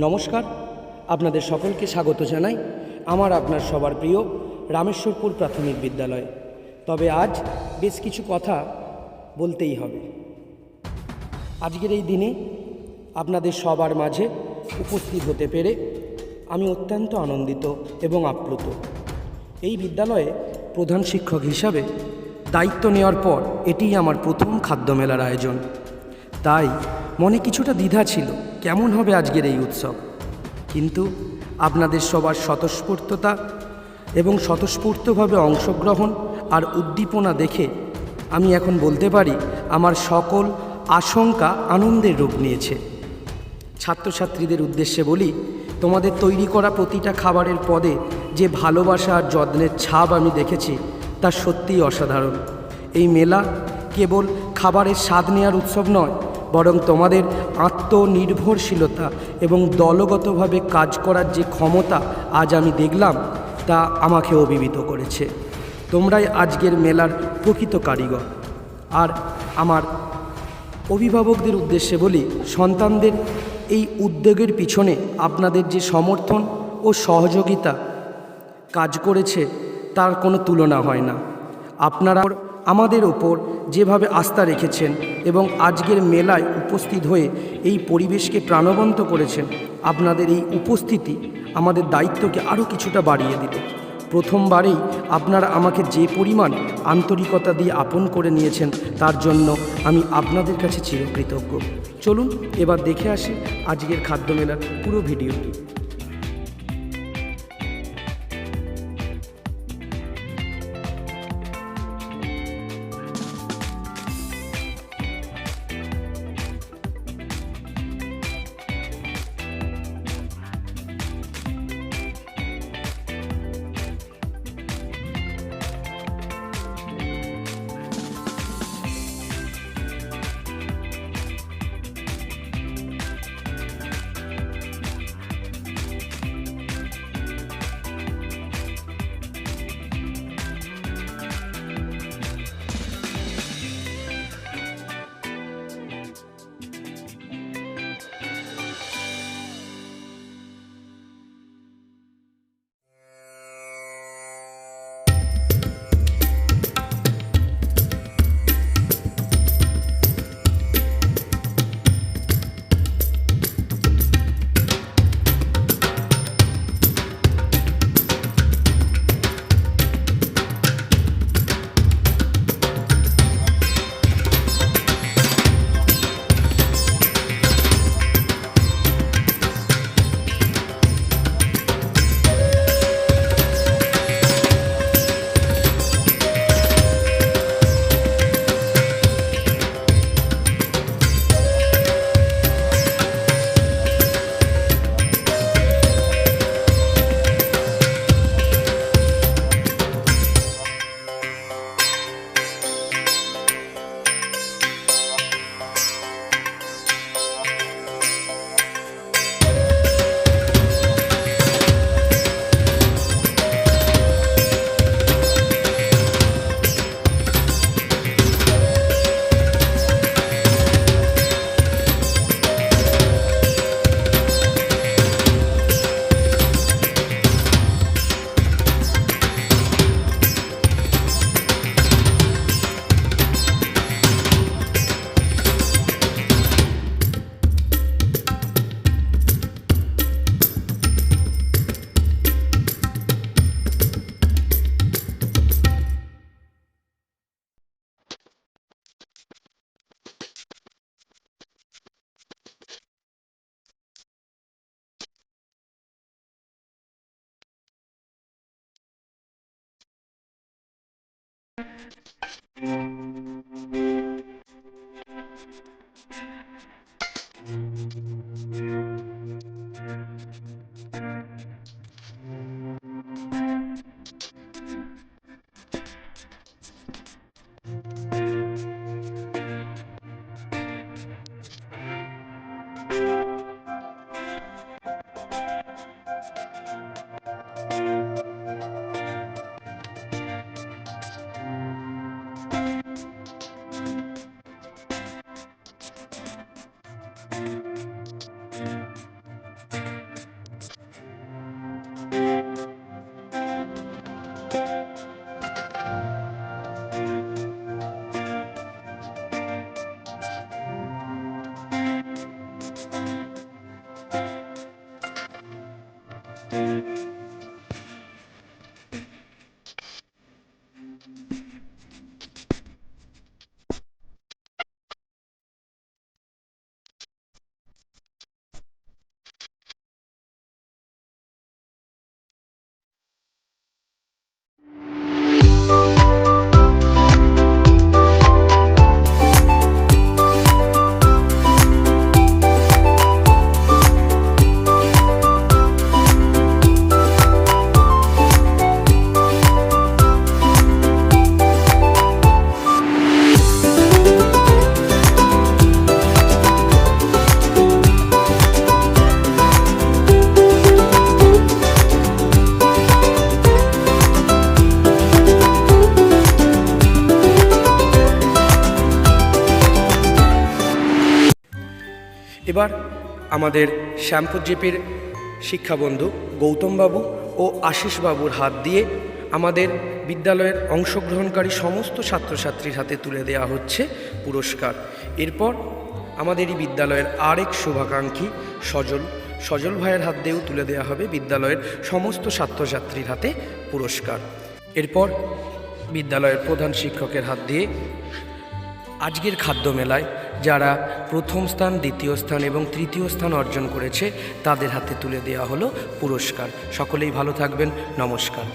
নমস্কার, আপনাদের সকলকে স্বাগত জানাই আমার আপনার সবার প্রিয় রামেশ্বরপুর প্রাথমিক বিদ্যালয়ে। তবে আজ বেশ কিছু কথা বলতেই হবে। আজকের এই দিনে আপনাদের সবার মাঝে উপস্থিত হতে পেরে আমি অত্যন্ত আনন্দিত এবং আপ্লুত। এই বিদ্যালয়ে প্রধান শিক্ষক হিসাবে দায়িত্ব নেওয়ার পর এটিই আমার প্রথম খাদ্যমেলার আয়োজন। তাই মনে কিছুটা দ্বিধা ছিল, কেমন হবে আজকের এই উৎসব। কিন্তু আপনাদের সবার স্বতঃস্ফূর্ততা এবং স্বতঃস্ফূর্তভাবে অংশগ্রহণ আর উদ্দীপনা দেখে আমি এখন বলতে পারি আমার সকল আশঙ্কা আনন্দের রূপ নিয়েছে। ছাত্রছাত্রীদের উদ্দেশ্যে বলি, তোমাদের তৈরি করা প্রতিটা খাবারের পদে যে ভালোবাসা আর যত্নের ছাপ আমি দেখেছি তা সত্যিই অসাধারণ। এই মেলা কেবল খাবারের স্বাদ নেওয়ার উৎসব নয়, বরং তোমাদের আত্মনির্ভরশীলতা এবং দলগতভাবে কাজ করার যে ক্ষমতা আজ আমি দেখলাম তা আমাকে অভিভূত করেছে। তোমরাই আজকের মেলার প্রকৃত কারিগর। আর আমার অভিভাবকদের উদ্দেশ্যে বলি, সন্তানদের এই উদ্যোগের পিছনে আপনাদের যে সমর্থন ও সহযোগিতা কাজ করেছে তার কোনো তুলনা হয় না। আপনারা আমাদের ওপর যেভাবে আস্থা রেখেছেন এবং আজকের মেলায় উপস্থিত হয়ে এই পরিবেশকে প্রাণবন্ত করেছেন, আপনাদের এই উপস্থিতি আমাদের দায়িত্বকে আরও কিছুটা বাড়িয়ে দিল। প্রথমবারেই আপনারা আমাকে যে পরিমাণ আন্তরিকতা দিয়ে আপন করে নিয়েছেন তার জন্য আমি আপনাদের কাছে চিরকৃতজ্ঞ। চলুন এবার দেখে আসি আজকের খাদ্যমেলার পুরো ভিডিওটি। এবার আমাদের শ্যামপুর জিপির শিক্ষাবন্ধু গৌতমবাবু ও আশিসবাবুর হাত দিয়ে আমাদের বিদ্যালয়ের অংশগ্রহণকারী সমস্ত ছাত্রছাত্রীর হাতে তুলে দেওয়া হচ্ছে পুরস্কার। এরপর আমাদের এই বিদ্যালয়ের আরেক শুভাকাঙ্ক্ষী সজল ভাইয়ের হাত দিয়েও তুলে দেওয়া হবে বিদ্যালয়ের সমস্ত ছাত্রছাত্রীর হাতে পুরস্কার। এরপর বিদ্যালয়ের প্রধান শিক্ষকের হাত দিয়ে আজকের খাদ্য মেলায় যারা প্রথম স্থান, দ্বিতীয় স্থান এবং তৃতীয় স্থান অর্জন করেছে তাদের হাতে তুলে দেওয়া হলো পুরস্কার। সকলেই ভালো থাকবেন। নমস্কার।